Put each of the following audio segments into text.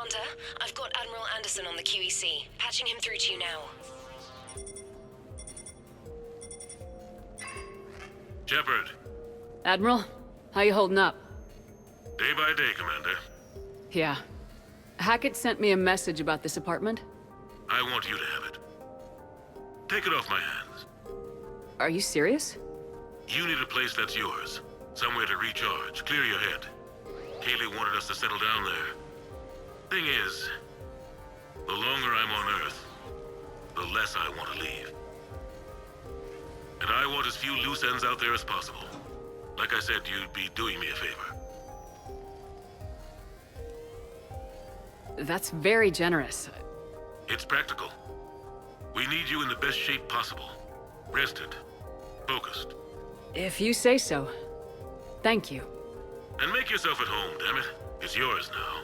Commander, I've got Admiral Anderson on the QEC. Patching him through to you now. Shepard. Admiral, how you holding up? Day by day, Commander. Yeah. Hackett sent me a message about this apartment. I want you to have it. Take it off my hands. Are you serious? You need a place that's yours. Somewhere to recharge, clear your head. Kaylee wanted us to settle down there. Thing is, the longer I'm on Earth, the less I want to leave. And I want as few loose ends out there as possible. Like I said, you'd be doing me a favor. That's very generous. It's practical. We need you in the best shape possible. Rested. Focused. If you say so. Thank you. And make yourself at home, damn it. It's yours now.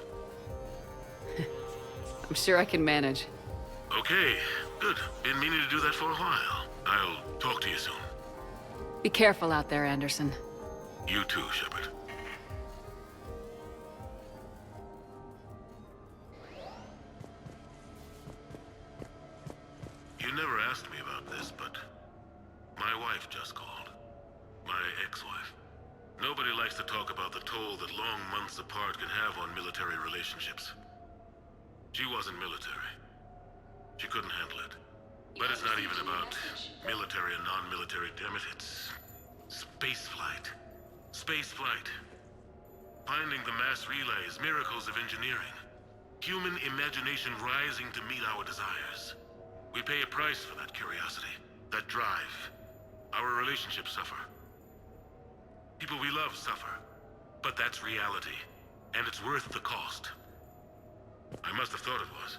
I'm sure I can manage. Okay, good. Been meaning to do that for a while. I'll talk to you soon. Be careful out there, Anderson. You too, Shepard. You never asked me about this, but my wife just called. My ex-wife. Nobody likes to talk about the toll that long months apart can have on military relationships. She wasn't military. She couldn't handle it. But it's not even about military and non-military, damn it. It's space flight. Space flight. Finding the mass relays, miracles of engineering. Human imagination rising to meet our desires. We pay a price for that curiosity, that drive. Our relationships suffer. People we love suffer. But that's reality, and it's worth the cost. I must have thought it was.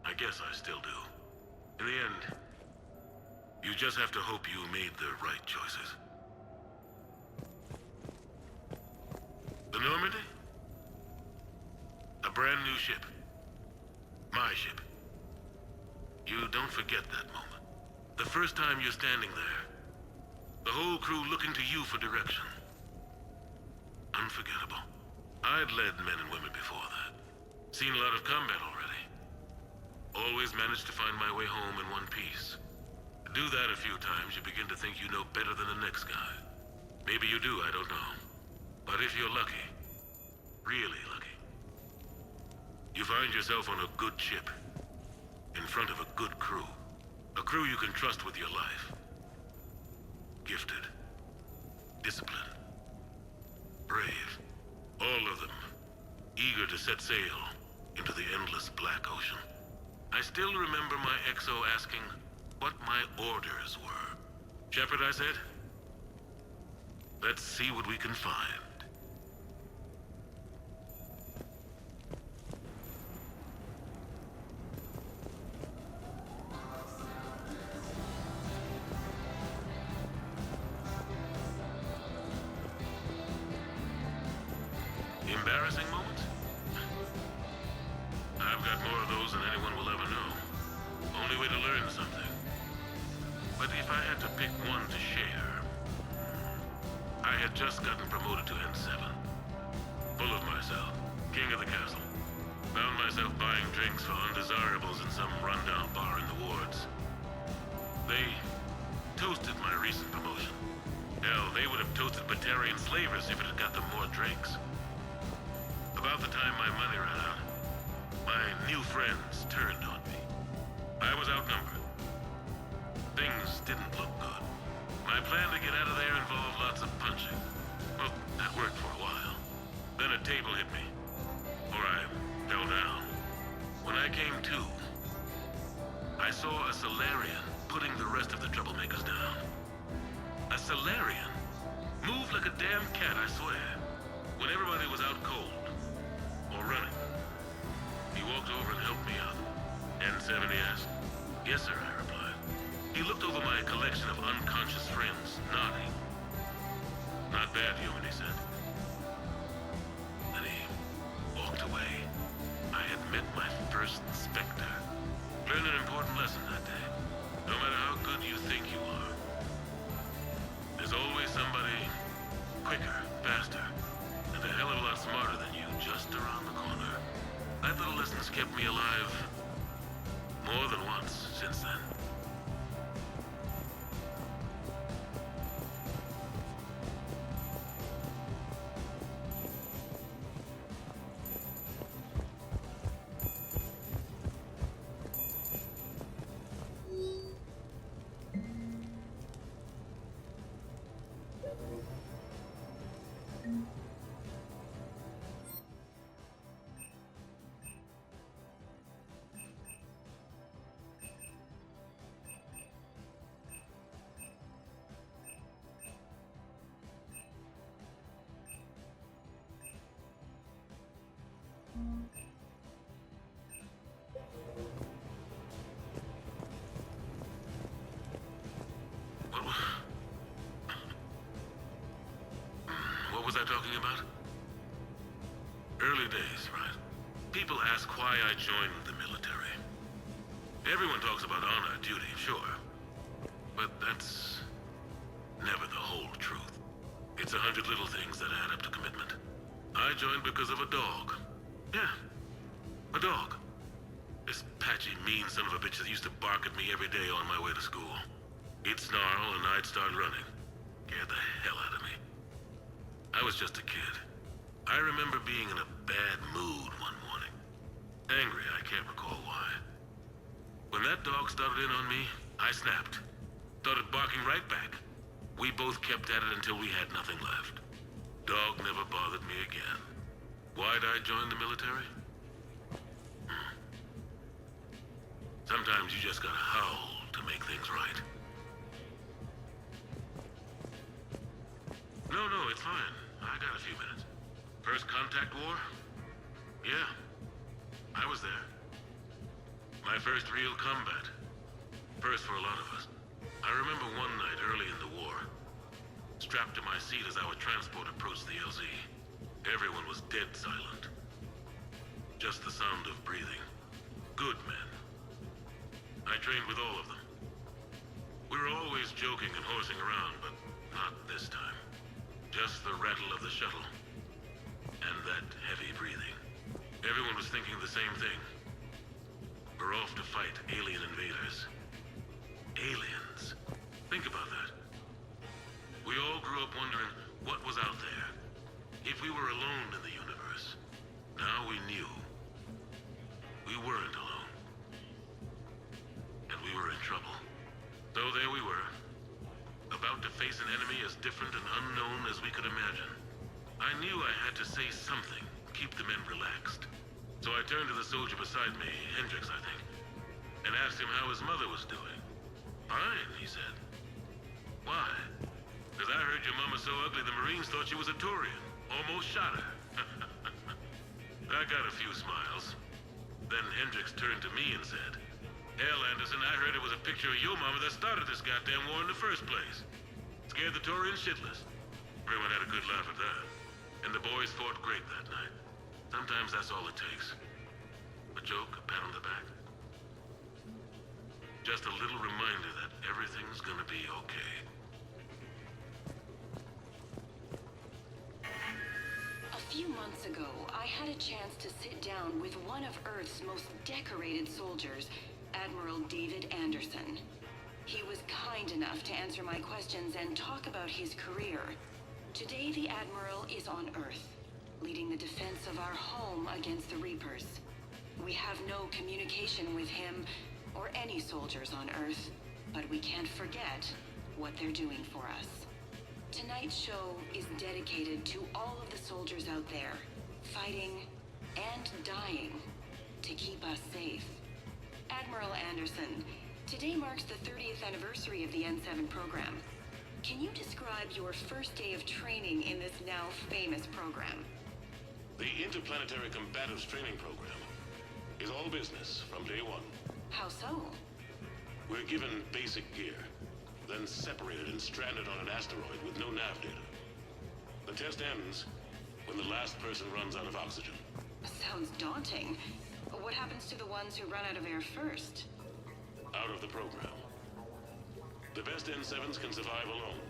I guess I still do. In the end, you just have to hope you made the right choices. The Normandy? A brand new ship. My ship. You don't forget that moment. The first time you're standing there. The whole crew looking to you for direction. Unforgettable. I'd led men and women before that. Seen a lot of combat already. Always managed to find my way home in one piece. Do that a few times, you begin to think you know better than the next guy. Maybe you do, I don't know. But if you're lucky, really lucky, you find yourself on a good ship, in front of a good crew. A crew you can trust with your life. Gifted. Disciplined. Brave. All of them. Eager to set sail into the endless black ocean. I still remember my XO asking what my orders were. Shepard, I said, let's see what we can find. Embarrassing moments? I've got more of those than anyone will ever know. Only way to learn something. But if I had to pick one to share, I had just gotten promoted to N7. Full of myself, king of the castle. Found myself buying drinks for undesirables in some rundown bar in the wards. They toasted my recent promotion. Hell, they would have toasted Batarian slavers if it had got them more drinks. About the time my money ran out, my new friends turned on me. I was outnumbered. Things didn't look good. My plan to get out of there involved lots of punching. Well, that worked for a while. Then a table hit me, or I fell down. When I came to, I saw a Solarian putting the rest of the troublemakers down. A Solarian? Moved like a damn cat, I swear. When everybody was out cold, or running. He walked over and helped me out. N7, he asked. Yes, sir, I replied. He looked over my collection of unconscious friends, nodding. Not bad, human, he said. Then he walked away. I had met my first Spectre. Learned an important lesson that day. No matter how good you think you are, there's always somebody quicker, faster, and a hell of a lot smarter than you just around the corner. That little lesson kept me alive more than once since then. What was I talking about? Early days, right? People ask why I joined the military. Everyone talks about honor, duty, sure. But that's never the whole truth. It's 100 little things that add up to commitment. I joined because of a dog. Yeah, a dog. This patchy, mean son of a bitch that used to bark at me every day on my way to school. He'd snarl and I'd start running. Scared the hell out of me. I was just a kid. I remember being in a bad mood one morning. Angry, I can't recall why. When that dog started in on me, I snapped. Started barking right back. We both kept at it until we had nothing left. Dog never bothered me again. Why'd I join the military? Sometimes you just gotta howl to make things right. No, it's fine. I got a few minutes. First contact war? Yeah. I was there. My first real combat. First for a lot of us. I remember one night early in the war. Strapped to my seat as our transport approached the LZ. Everyone was dead silent. Just the sound of breathing. Good men. I trained with all of them. We were always joking and horsing around, but not this time. Just the rattle of the shuttle. And that heavy breathing. Everyone was thinking the same thing. We're off to fight alien invaders. Aliens. Think about that. We all grew up wondering what was out there. If we were alone in the universe. Now we knew. We weren't alone. And we were in trouble. So there we were. About to face an enemy as different and unknown as we could imagine. I knew I had to say something, keep the men relaxed. So I turned to the soldier beside me, Hendricks, I think, and asked him how his mother was doing. Fine, he said. Why? Because I heard your mama so ugly the Marines thought she was a Turian. Almost shot her. I got a few smiles. Then Hendricks turned to me and said, "Hell, Anderson, I heard it was a picture of your mama that started this goddamn war in the first place. Scared the Turians shitless." Everyone had a good laugh at that. And the boys fought great that night. Sometimes that's all it takes. A joke, a pat on the back. Just a little reminder that everything's gonna be okay. A few months ago, I had a chance to sit down with one of Earth's most decorated soldiers, Admiral David Anderson. He was kind enough to answer my questions and talk about his career. Today, the Admiral is on Earth, leading the defense of our home against the Reapers. We have no communication with him or any soldiers on Earth, but we can't forget what they're doing for us. Tonight's show is dedicated to all of the soldiers out there, fighting and dying to keep us safe. Admiral Anderson, today marks the 30th anniversary of the N7 program. Can you describe your first day of training in this now famous program? The Interplanetary Combatives Training Program is all business from day one. How so? We're given basic gear, then separated and stranded on an asteroid with no nav data. The test ends when the last person runs out of oxygen. Sounds daunting. What happens to the ones who run out of air first? Out of the program. The best N7s can survive alone,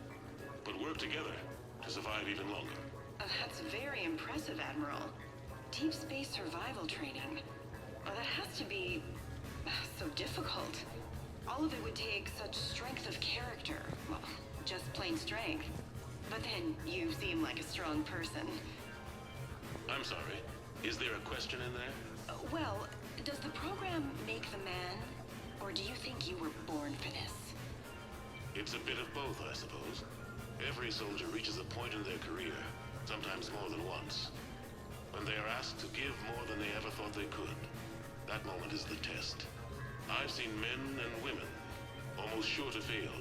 but work together to survive even longer. That's very impressive, Admiral. Deep space survival training. Oh, that has to be so difficult. All of it would take such strength of character. Well, just plain strength. But then you seem like a strong person. I'm sorry. Is there a question in there? Well, does the program make the man? Or do you think you were born for this? It's a bit of both, I suppose. Every soldier reaches a point in their career, sometimes more than once, when they are asked to give more than they ever thought they could. That moment is the test. I've seen men and women, almost sure to fail,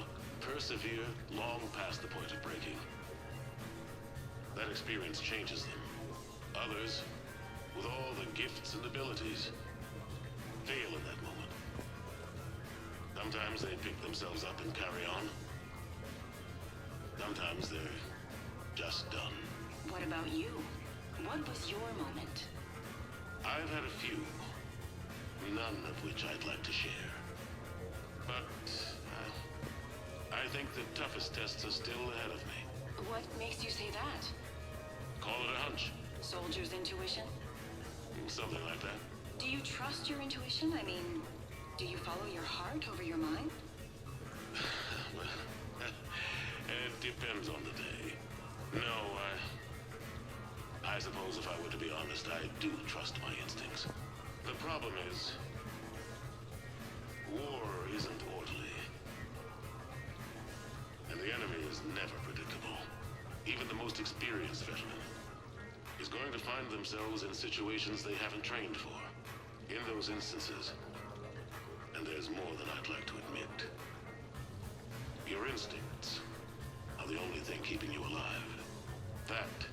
persevere long past the point of breaking. That experience changes them. Others, with all the gifts and abilities, fail in that moment. Sometimes they pick themselves up and carry on. Sometimes they're just done. What about you? What was your moment? I've had a few, none of which I'd like to share. But I think the toughest tests are still ahead of me. What makes you say that? Call it a hunch. Soldier's intuition? Something like that. Do you trust your intuition? I mean, do you follow your heart over your mind? Well, it depends on the day. No, I suppose if I were to be honest, I do trust my instincts. The problem is, war isn't orderly. And the enemy is never predictable. Even the most experienced veteran is going to find themselves in situations they haven't trained for. In those instances, and there's more than I'd like to admit, your instincts are the only thing keeping you alive. That,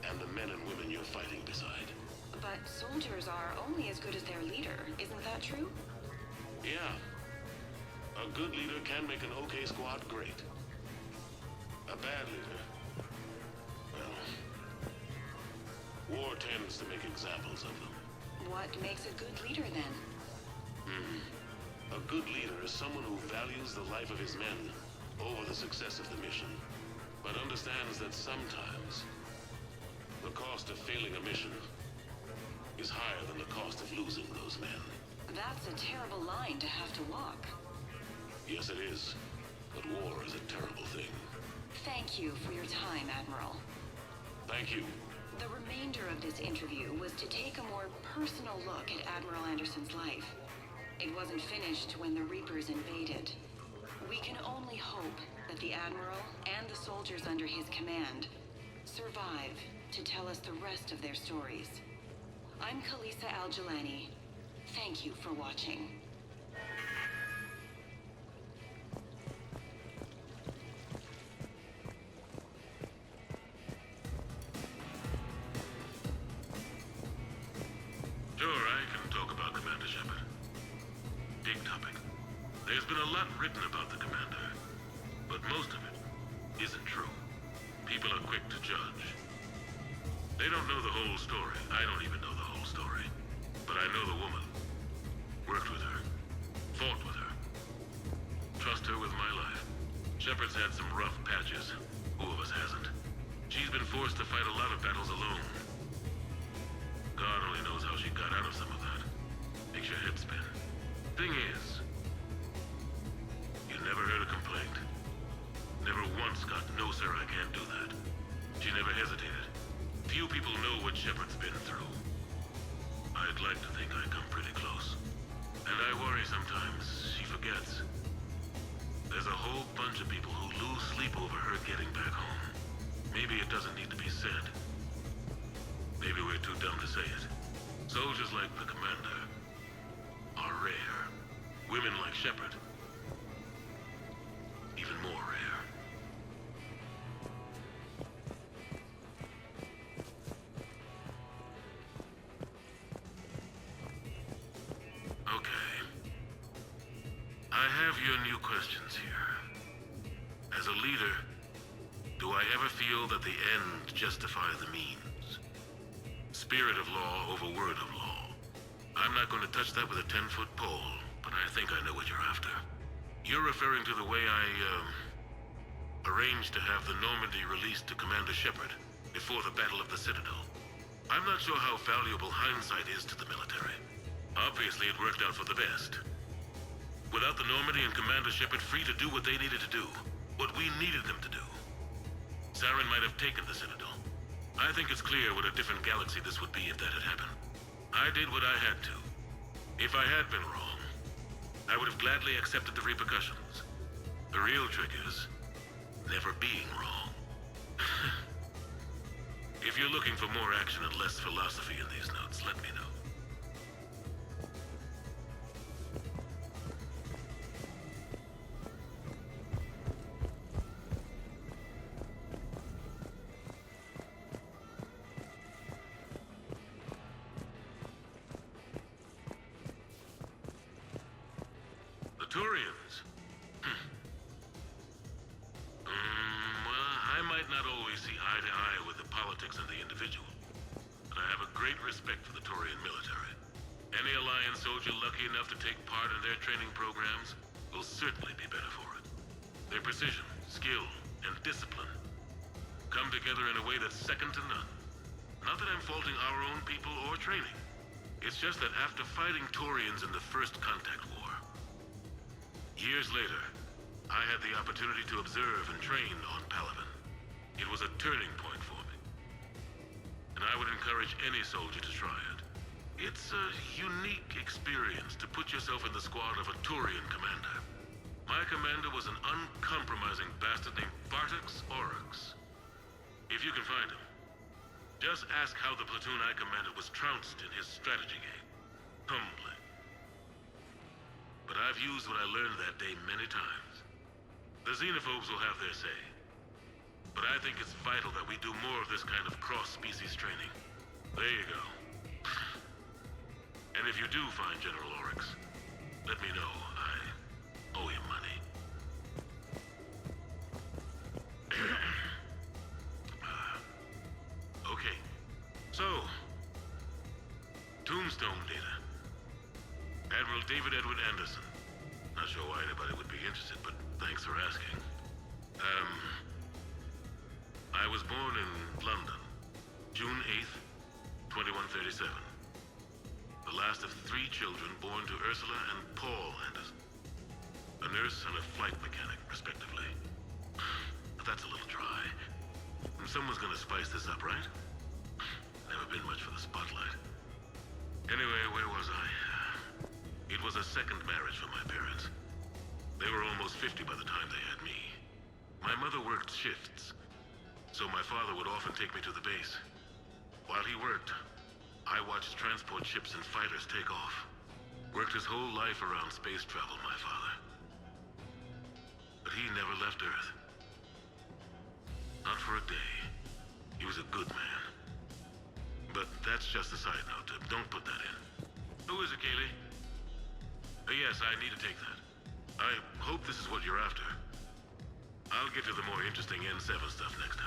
and the men and women you're fighting beside. But soldiers are only as good as their leader, isn't that true? Yeah. A good leader can make an okay squad great. A bad leader, well, war tends to make examples of them. What makes a good leader then? A good leader is someone who values the life of his men over the success of the mission, but understands that sometimes the cost of failing a mission is higher than the cost of losing those men. That's a terrible line to have to walk. Yes, it is. But war is a terrible thing. Thank you for your time, Admiral. Thank you. The remainder of this interview was to take a more personal look at Admiral Anderson's life. It wasn't finished when the Reapers invaded. We can only hope that the Admiral and the soldiers under his command survive to tell us the rest of their stories. I'm Kalisa Al-Jalani. Thank you for watching. Sure, I can talk about Commander Shepard. Big topic. There's been a lot written about the Commander, but most of it isn't true. People are quick to judge. They don't know the whole story. I don't even know the whole story. But I know the woman. Worked with her. Fought with her. Trust her with my life. Shepard's had some rough patches. Who of us hasn't? She's been forced to fight a lot of battles alone. God only knows how she got out of some of that. Makes your head spin. Thing is, you never heard a complaint. Never once got, "No, sir, I can't do that." She never hesitated. Few people know what Shepard's been through. I'd like to think I come pretty close. And I worry sometimes she forgets. There's a whole bunch of people who lose sleep over her getting back home. Maybe it doesn't need to be said. Maybe we're too dumb to say it. Soldiers like the Commander are rare. Women like Shepard, even more rare. Okay. I have your new questions here. As a leader, do I ever feel that the end justifies the means? Spirit of law over word of law. I'm not going to touch that with a 10-foot pole, but I think I know what you're after. You're referring to the way I, arranged to have the Normandy released to Commander Shepard before the Battle of the Citadel. I'm not sure how valuable hindsight is to the military. Obviously, it worked out for the best. Without the Normandy and Commander Shepard free to do what they needed to do, what we needed them to do, Saren might have taken the Citadel. I think it's clear what a different galaxy this would be if that had happened. I did what I had to. If I had been wrong, I would have gladly accepted the repercussions. The real trick is never being wrong. If you're looking for more action and less philosophy in these notes, let me know. The Turians. Well, I might not always see eye to eye with the politics and the individual, but I have a great respect for the Turian military. Any Alliance soldier lucky enough to take part in their training programs will certainly be better for it. Their precision, skill, and discipline come together in a way that's second to none. Not that I'm faulting our own people or training. It's just that after fighting Turians in the First Contact War, years later, I had the opportunity to observe and train on Palaven. It was a turning point for me. And I would encourage any soldier to try it. It's a unique experience to put yourself in the squad of a Turian commander. My commander was an uncompromising bastard named Bartax Oryx. If you can find him, just ask how the platoon I commanded was trounced in his strategy game. Humbling. But I've used what I learned that day many times. The xenophobes will have their say. But I think it's vital that we do more of this kind of cross-species training. There you go. And if you do find General Oryx, let me know. I owe him money. Okay. So, Tombstone data. Admiral David Edward Anderson. Not sure why anybody would be interested, but thanks for asking. I was born in London, June 8th, 2137. The last of 3 children born to Ursula and Paul Anderson. A nurse and a flight mechanic, respectively. But that's a little dry. Someone's gonna spice this up, right? Never been much for the spotlight. Anyway, where was I? It was a second marriage for my parents. They were almost 50 by the time they had me. My mother worked shifts, so my father would often take me to the base. While he worked, I watched transport ships and fighters take off. Worked his whole life around space travel, my father. But he never left Earth. Not for a day. He was a good man. But that's just a side note. Don't put that in. Who is it, Kaylee? Yes, I need to take that. I hope this is what you're after. I'll get to the more interesting N7 stuff next time.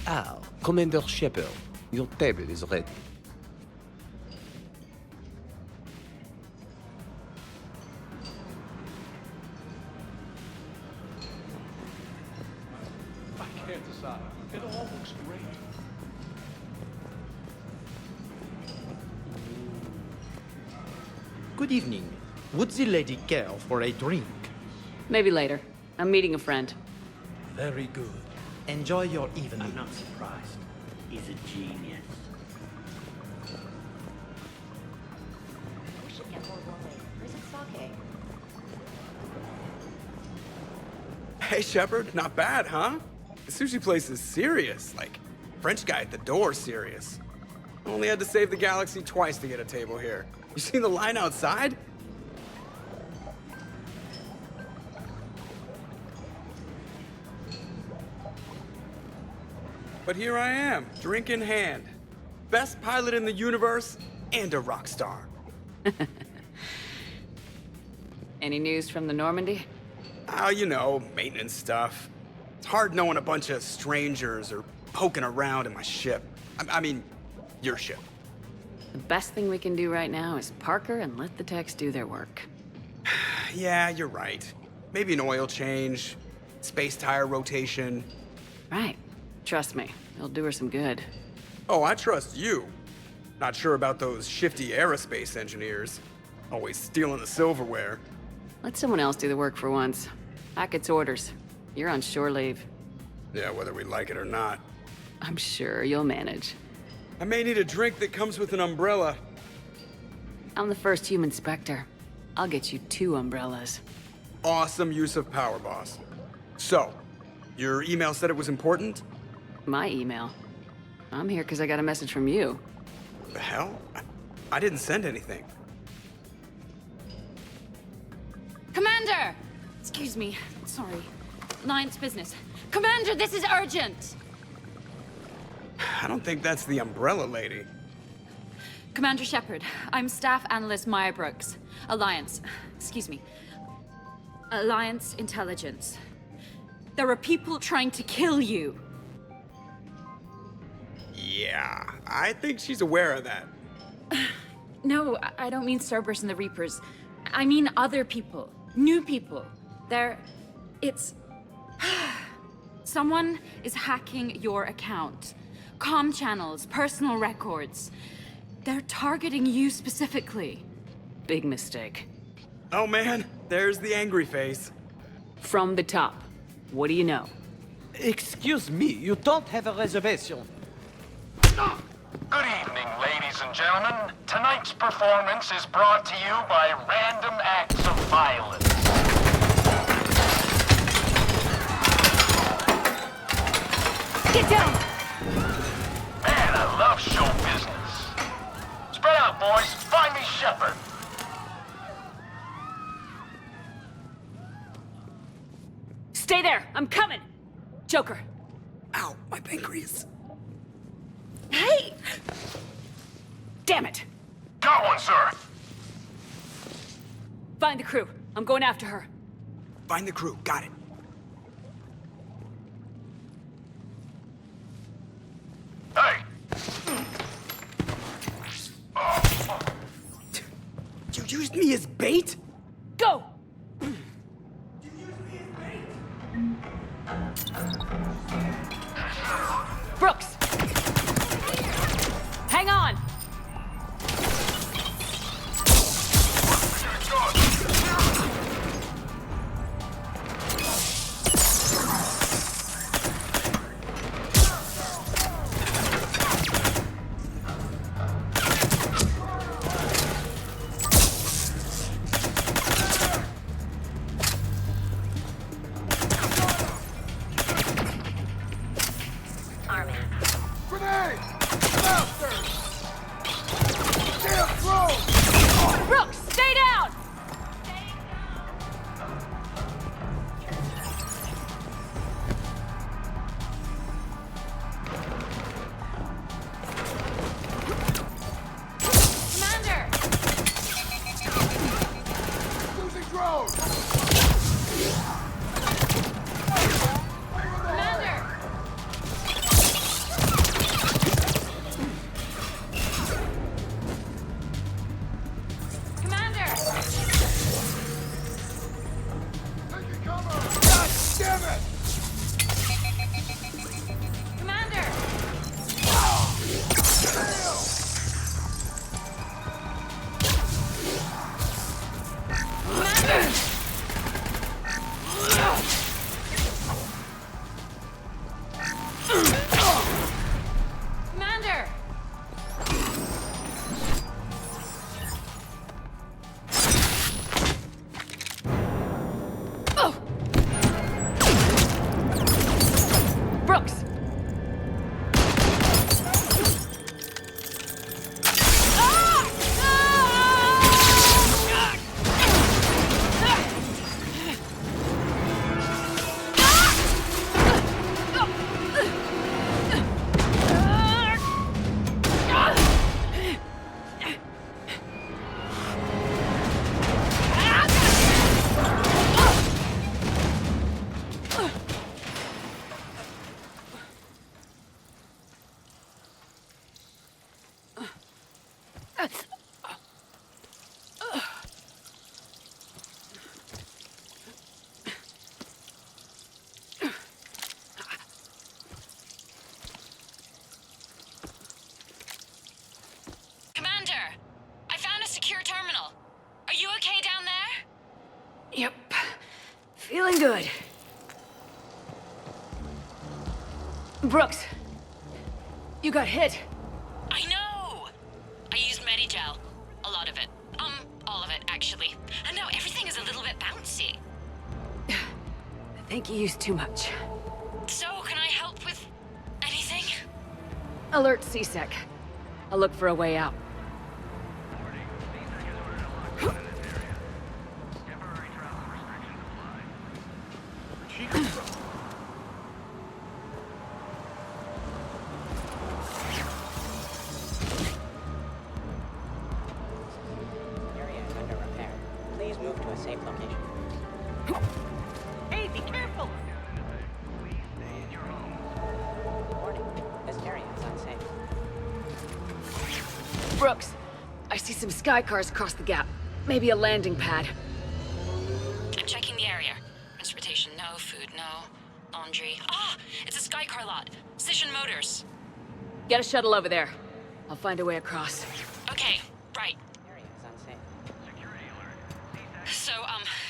Ah, Commander Shepard, your table is ready. I can't decide. It all looks great. Good evening. Would the lady care for a drink? Maybe later. I'm meeting a friend. Very good. Enjoy your evening. I'm not surprised. He's a genius. Hey, Shepard, not bad, huh? The sushi place is serious. Like, French guy at the door serious. Only had to save the galaxy twice to get a table here. You seen the line outside? But here I am, drink in hand. Best pilot in the universe and a rock star. Any news from the Normandy? Oh, you know, maintenance stuff. It's hard knowing a bunch of strangers or poking around in my ship. I mean, your ship. The best thing we can do right now is park her and let the techs do their work. Yeah, you're right. Maybe an oil change, space tire rotation. Right. Trust me, it'll do her some good. Oh, I trust you. Not sure about those shifty aerospace engineers. Always stealing the silverware. Let someone else do the work for once. Hackett's orders. You're on shore leave. Yeah, whether we like it or not. I'm sure you'll manage. I may need a drink that comes with an umbrella. I'm the first human Spectre. I'll get you 2 umbrellas. Awesome use of power, boss. So, your email said it was important? My email. I'm here because I got a message from you. The hell? I didn't send anything. Commander! Excuse me. Sorry. Alliance business. Commander, this is urgent! I don't think that's the umbrella lady. Commander Shepard, I'm Staff Analyst Maya Brooks. Alliance. Excuse me. Alliance Intelligence. There are people trying to kill you. Yeah, I think she's aware of that. No, I don't mean Cerberus and the Reapers. I mean other people. New people. It's... Someone is hacking your account. Comm channels, personal records. They're targeting you specifically. Big mistake. Oh man, there's the angry face. From the top. What do you know? Excuse me, you don't have a reservation. Good evening, ladies and gentlemen. Tonight's performance is brought to you by random acts of violence. Get down! Man, I love show business. Spread out, boys. Find me Shepard. Stay there! I'm coming! Joker. Ow, my pancreas. Hey! Damn it! Got one, sir. Find the crew. I'm going after her. Find the crew, got it. Hey! You used me as bait? Go! Brooks! Hang on! Feeling good. Brooks, you got hit. I know! I used Medigel. A lot of it. All of it, actually. And now everything is a little bit bouncy. I think you used too much. So, can I help with anything? Alert CSEC. I'll look for a way out. Area is under repair. Please move to a safe location. Hey, be careful! Warning, this area is unsafe. Brooks, I see some sky cars across the gap. Maybe a landing pad. I'm checking the area. Transportation, no. Food, no. Laundry. Ah! It's a Skycar lot. Cision Motors. Get a shuttle over there. I'll find a way across. Okay, right. Area is unsafe. So,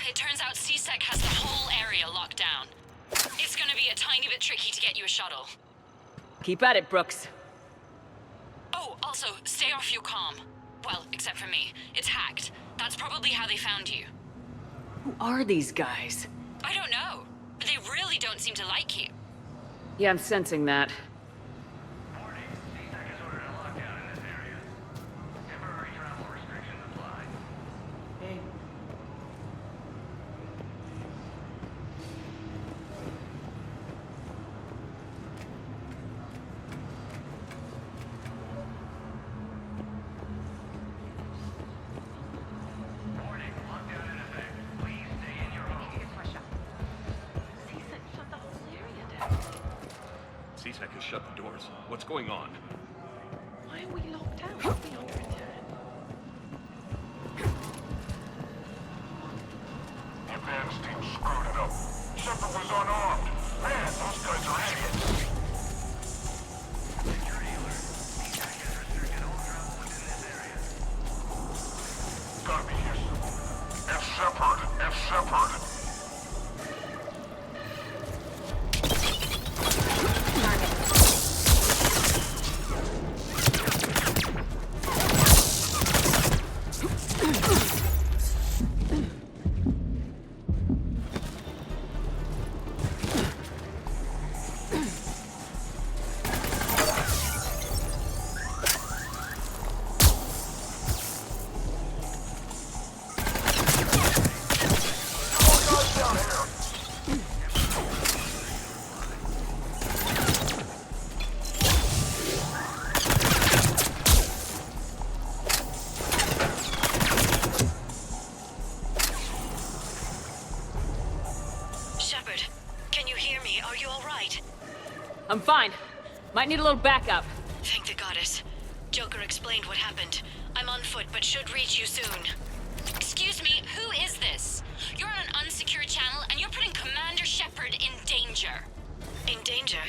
it turns out CSEC has the whole area locked down. It's gonna be a tiny bit tricky to get you a shuttle. Keep at it, Brooks. Oh, also, stay off your comm. Well, except for me. It's hacked. That's probably how they found you. Who are these guys? I don't know. But they really don't seem to like you. Yeah, I'm sensing that. CSEC has shut the doors. What's going on? Why are we locked out? Beyond return. The advance team screwed it up. Shepard was unarmed. Man, those guys are idiots. Gotta be Houston. It's Shepard. It's Shepard. Shepard, can you hear me? Are you alright? I'm fine. Might need a little backup. Thank the goddess. Joker explained what happened. I'm on foot, but should reach you soon. Excuse me, who is this? You're on an unsecured channel, and you're putting Commander Shepard in danger. In danger?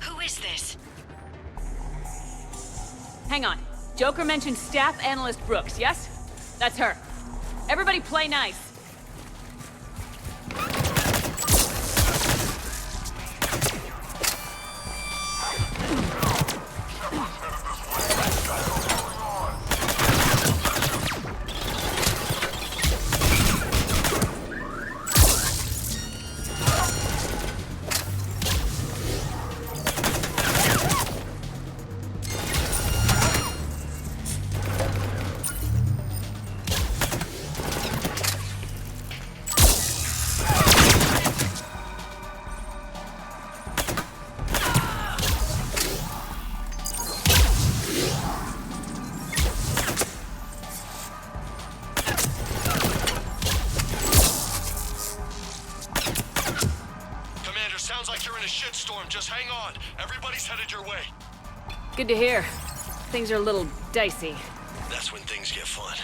Who is this? Hang on. Joker mentioned Staff Analyst Brooks, yes? That's her. Everybody play nice. Sounds like you're in a shitstorm. Just hang on. Everybody's headed your way. Good to hear. Things are a little dicey. That's when things get fun.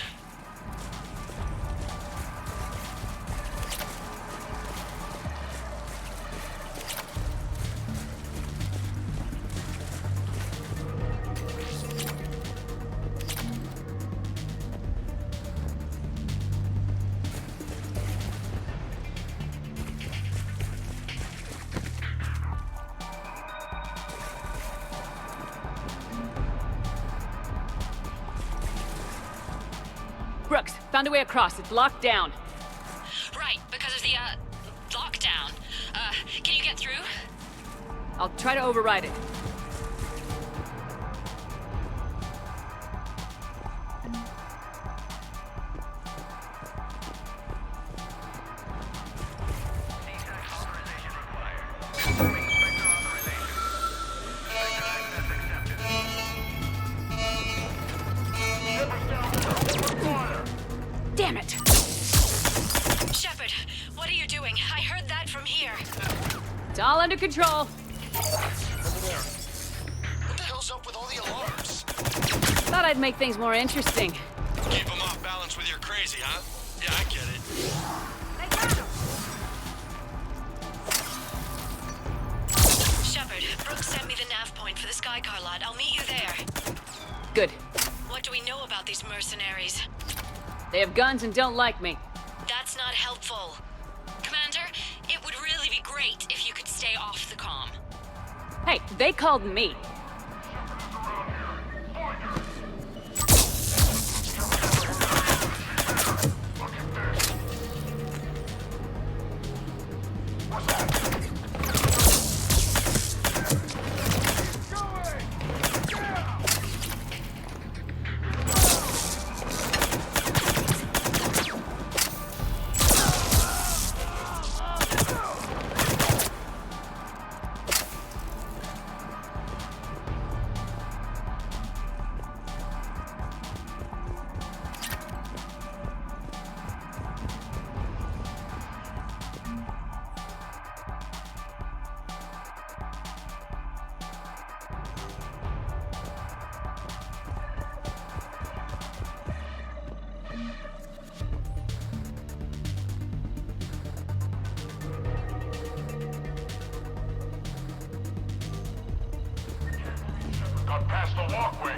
found a way across. It's locked down. Right, because of the, lockdown. Can you get through? I'll try to override it. Damn it! Shepard, what are you doing? I heard that from here. It's all under control. Over there. What the hell's up with all the alarms? Thought I'd make things more interesting. Keep them off balance with your crazy, huh? Yeah, I get it. Shepard, Brooks sent me the nav point for the Skycar lot. I'll meet you there. Good. What do we know about these mercenaries? They have guns and don't like me. That's not helpful. Commander, it would really be great if you could stay off the comm. Hey, they called me. Got past the walkway.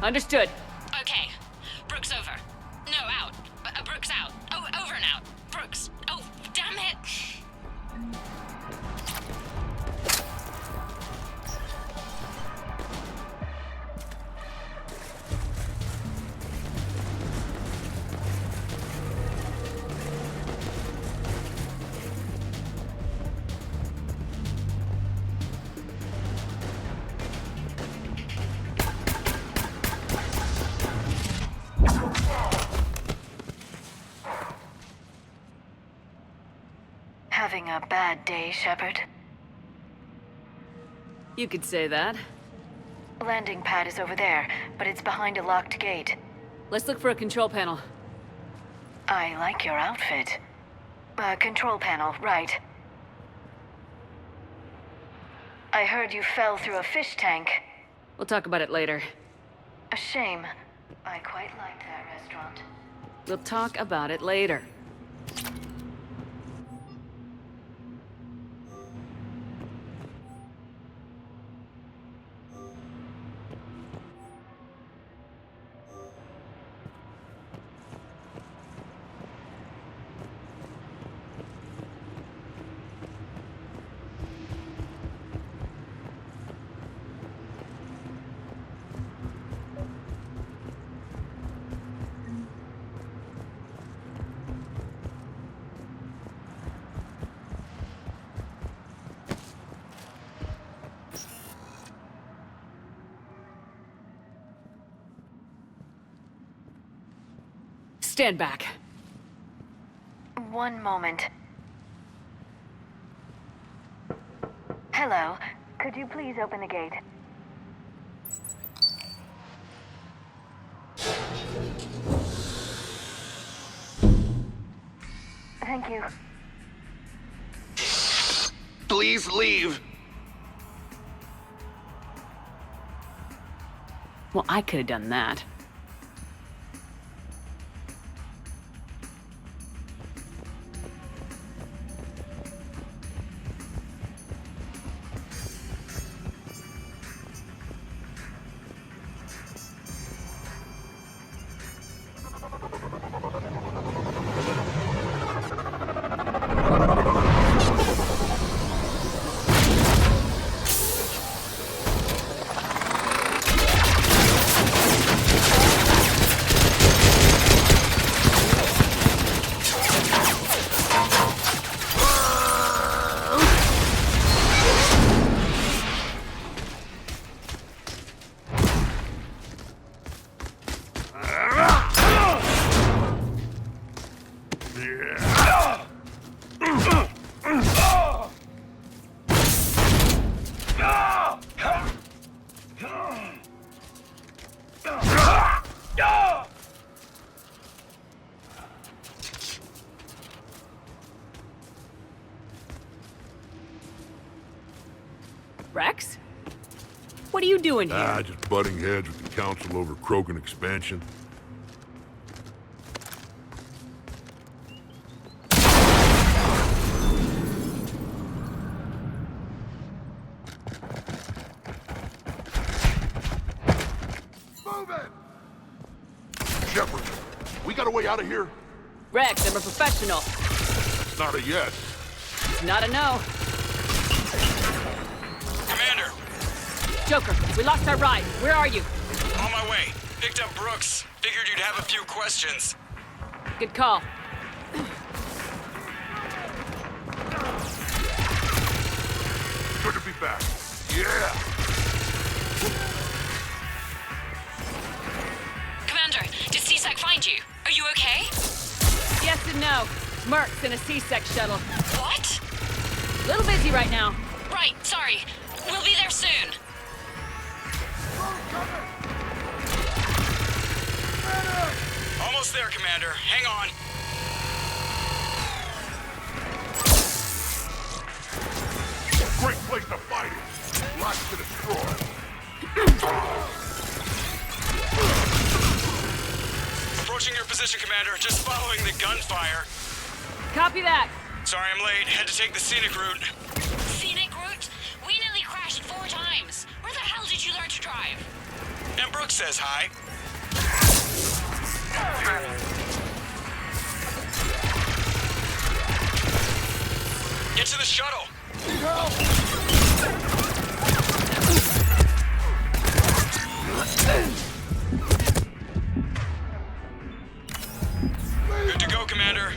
Understood. Okay. Brooks over. No, out. Brooks out. Oh, over and out. Brooks. Oh, damn it. Having a bad day, Shepard? You could say that. Landing pad is over there, but it's behind a locked gate. Let's look for a control panel. I like your outfit. Control panel, right. I heard you fell through a fish tank. We'll talk about it later. A shame. I quite liked that restaurant. We'll talk about it later. Stand back. One moment. Hello. Could you please open the gate? Thank you. Please leave. Well, I could have done that. Rex? What are you doing here? Just butting heads with the council over Krogan expansion. Move it! Shepard, we got a way out of here? Rex, I'm a professional. It's not a yes. It's not a no. Commander! Joker, we lost our ride. Where are you? On my way. Picked up Brooks. Figured you'd have a few questions. Good call. Good to be back. Yeah! Commander, did CSEC find you? Are you okay? Yes and no. Merc's in a C-Sec shuttle. What? Little busy right now. Right, sorry. We'll be there soon. Almost there, Commander. Hang on. Great place to fight it. Lots to destroy. Approaching your position, Commander. Just following the gunfire. Copy that. Sorry I'm late. Had to take the scenic route. Scenic route? We nearly crashed 4 times. Where the hell did you learn to drive? And Brooks says hi. Get to the shuttle. Good to go, Commander.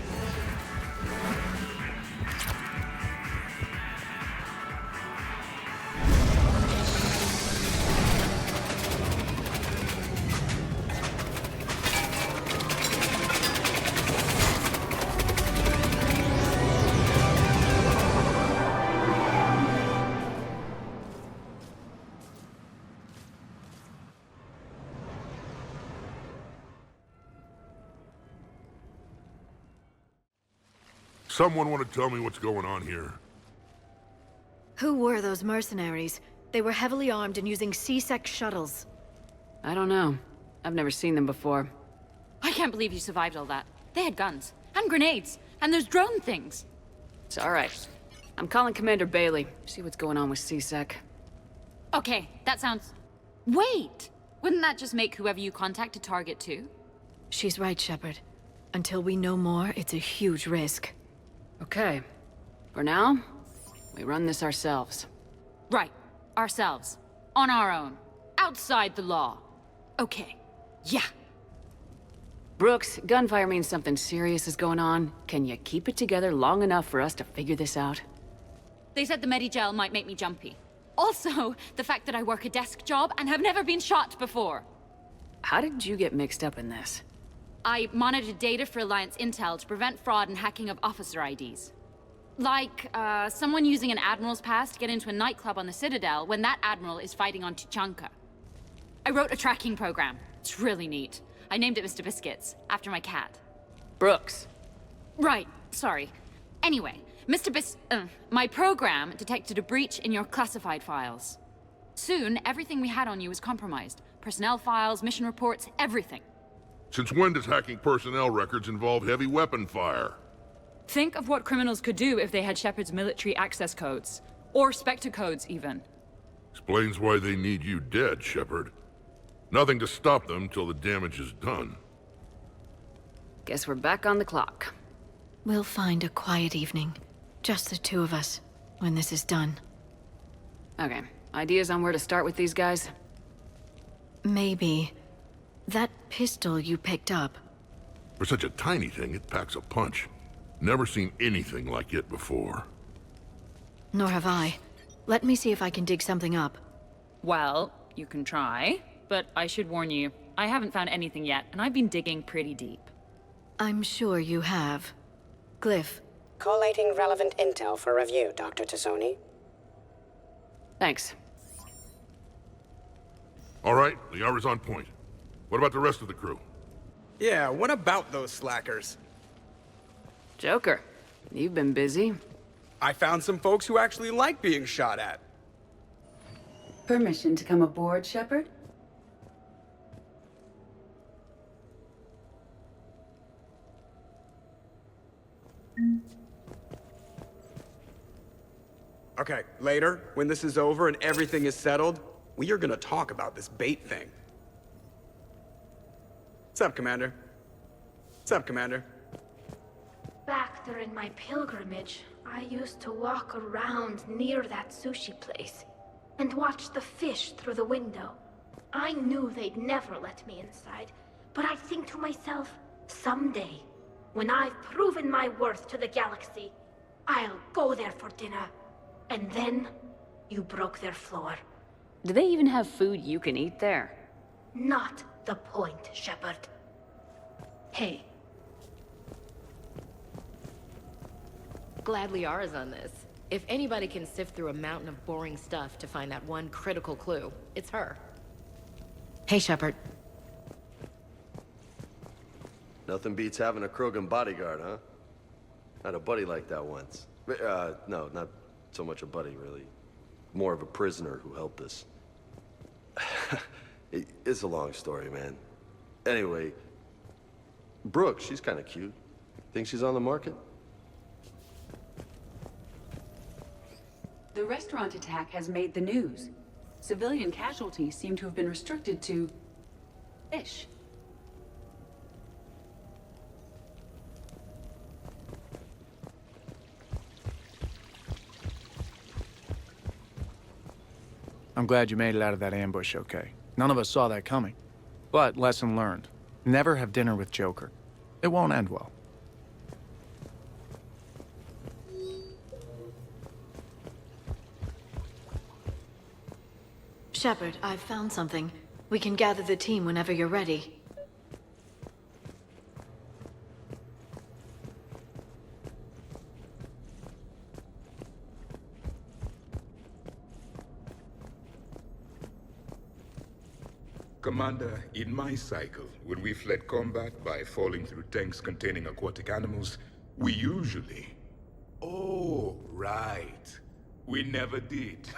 Someone want to tell me what's going on here? Who were those mercenaries? They were heavily armed and using C-Sec shuttles. I don't know. I've never seen them before. I can't believe you survived all that. They had guns, and grenades, and those drone things. It's all right. I'm calling Commander Bailey. See what's going on with C-Sec. Okay, that sounds... Wait! Wouldn't that just make whoever you contact a target too? She's right, Shepard. Until we know more, it's a huge risk. Okay. For now, we run this ourselves. Right. Ourselves. On our own. Outside the law. Okay. Yeah. Brooks, gunfire means something serious is going on. Can you keep it together long enough for us to figure this out? They said the Medigel might make me jumpy. Also, the fact that I work a desk job and have never been shot before. How did you get mixed up in this? I monitored data for Alliance intel to prevent fraud and hacking of officer IDs. Like, someone using an Admiral's pass to get into a nightclub on the Citadel when that Admiral is fighting on Tuchanka. I wrote a tracking program. It's really neat. I named it Mr. Biscuits, after my cat. Brooks. Right, sorry. Anyway, my program detected a breach in your classified files. Soon, everything we had on you was compromised. Personnel files, mission reports, everything. Since when does hacking personnel records involve heavy weapon fire? Think of what criminals could do if they had Shepard's military access codes. Or Spectre codes, even. Explains why they need you dead, Shepard. Nothing to stop them till the damage is done. Guess we're back on the clock. We'll find a quiet evening. Just the two of us, when this is done. Okay, ideas on where to start with these guys? Maybe. That pistol you picked up. For such a tiny thing, it packs a punch. Never seen anything like it before. Nor have I. Let me see if I can dig something up. Well, you can try, but I should warn you, I haven't found anything yet, and I've been digging pretty deep. I'm sure you have. Glyph. Collating relevant intel for review, Dr. Tassoni. Thanks. All right, the hour's on point. What about the rest of the crew? Yeah, what about those slackers? Joker, you've been busy. I found some folks who actually like being shot at. Permission to come aboard, Shepard? Okay, later, when this is over and everything is settled, we are gonna talk about this bait thing. What's up, Commander? What's up, Commander? Back during my pilgrimage, I used to walk around near that sushi place and watch the fish through the window. I knew they'd never let me inside, but I think to myself, someday, when I've proven my worth to the galaxy, I'll go there for dinner. And then, you broke their floor. Do they even have food you can eat there? Not the point, Shepard. Hey. Glad Liara's on this. If anybody can sift through a mountain of boring stuff to find that one critical clue, it's her. Hey, Shepard. Nothing beats having a Krogan bodyguard, huh? Had a buddy like that once. No, not so much a buddy, really. More of a prisoner who helped us. It's a long story, man. Anyway, Brooke, she's kind of cute. Think she's on the market? The restaurant attack has made the news. Civilian casualties seem to have been restricted to fish. I'm glad you made it out of that ambush okay. None of us saw that coming. But lesson learned. Never have dinner with Joker. It won't end well. Shepard, I've found something. We can gather the team whenever you're ready. Commander, in my cycle, when we fled combat by falling through tanks containing aquatic animals, we usually... Oh, right. We never did.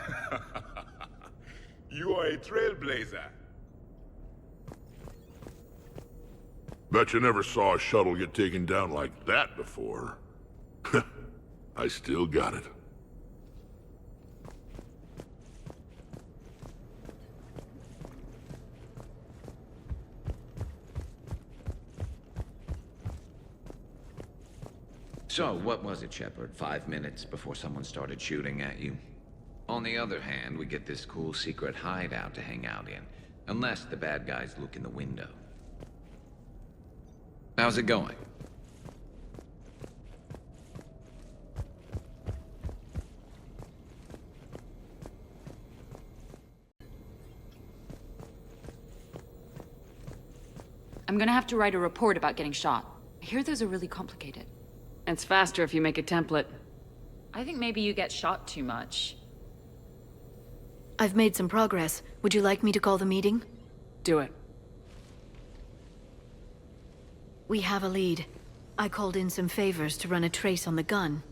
You are a trailblazer. Bet you never saw a shuttle get taken down like that before. I still got it. So, what was it, Shepard? 5 minutes before someone started shooting at you? On the other hand, we get this cool secret hideout to hang out in. Unless the bad guys look in the window. How's it going? I'm gonna have to write a report about getting shot. I hear those are really complicated. It's faster if you make a template. I think maybe you get shot too much. I've made some progress. Would you like me to call the meeting? Do it. We have a lead. I called in some favors to run a trace on the gun.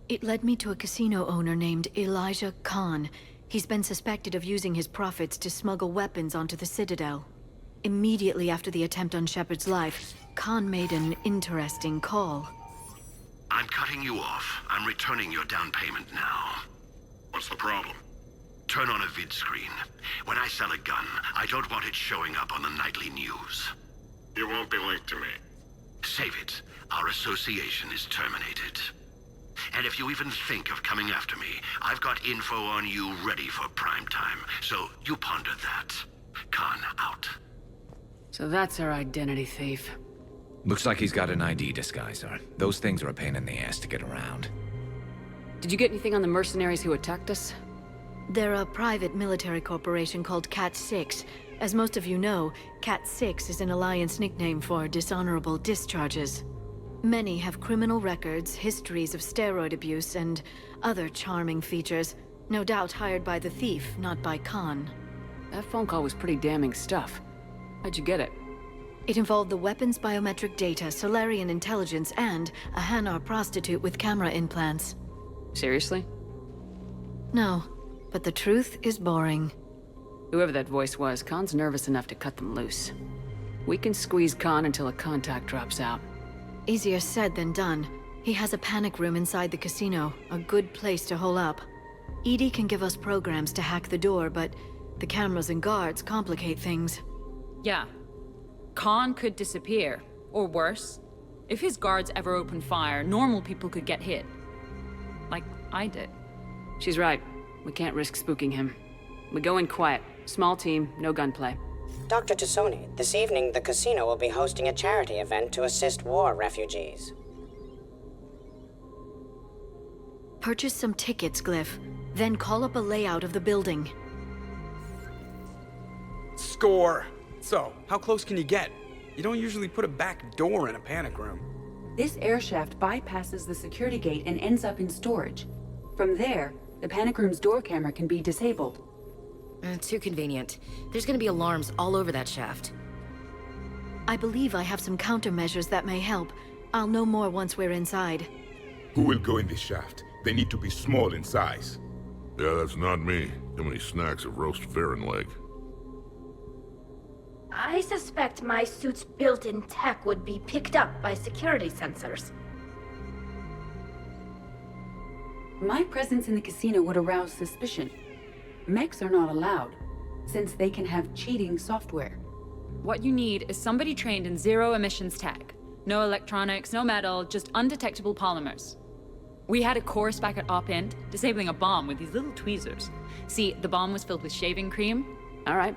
It led me to a casino owner named Elijah Khan. He's been suspected of using his profits to smuggle weapons onto the Citadel. Immediately after the attempt on Shepard's life, Khan made an interesting call. I'm cutting you off. I'm returning your down payment now. What's the problem? Turn on a vid screen. When I sell a gun, I don't want it showing up on the nightly news. You won't be linked to me. Save it. Our association is terminated. And if you even think of coming after me, I've got info on you ready for prime time. So you ponder that. Khan out. So that's our identity thief. Looks like he's got an ID disguiser. Those things are a pain in the ass to get around. Did you get anything on the mercenaries who attacked us? They're a private military corporation called Cat-6. As most of you know, Cat-6 is an Alliance nickname for dishonorable discharges. Many have criminal records, histories of steroid abuse, and other charming features. No doubt hired by the thief, not by Khan. That phone call was pretty damning stuff. How'd you get it? It involved the weapon's biometric data, Solarian intelligence, and a Hanar prostitute with camera implants. Seriously? No, but the truth is boring. Whoever that voice was, Khan's nervous enough to cut them loose. We can squeeze Khan until a contact drops out. Easier said than done. He has a panic room inside the casino, a good place to hole up. EDI can give us programs to hack the door, but the cameras and guards complicate things. Yeah. Khan could disappear. Or worse. If his guards ever open fire, normal people could get hit. Like I did. She's right. We can't risk spooking him. We go in quiet. Small team, no gunplay. Dr. Tassoni, this evening the casino will be hosting a charity event to assist war refugees. Purchase some tickets, Glyph. Then call up a layout of the building. Score! So, how close can you get? You don't usually put a back door in a panic room. This air shaft bypasses the security gate and ends up in storage. From there, the panic room's door camera can be disabled. Too convenient. There's gonna be alarms all over that shaft. I believe I have some countermeasures that may help. I'll know more once we're inside. Who will go in this shaft? They need to be small in size. Yeah, that's not me. Too many snacks of roast Farron leg. I suspect my suit's built-in tech would be picked up by security sensors. My presence in the casino would arouse suspicion. Mechs are not allowed, since they can have cheating software. What you need is somebody trained in zero emissions tech. No electronics, no metal, just undetectable polymers. We had a course back at Op Int, disabling a bomb with these little tweezers. See, the bomb was filled with shaving cream. All right,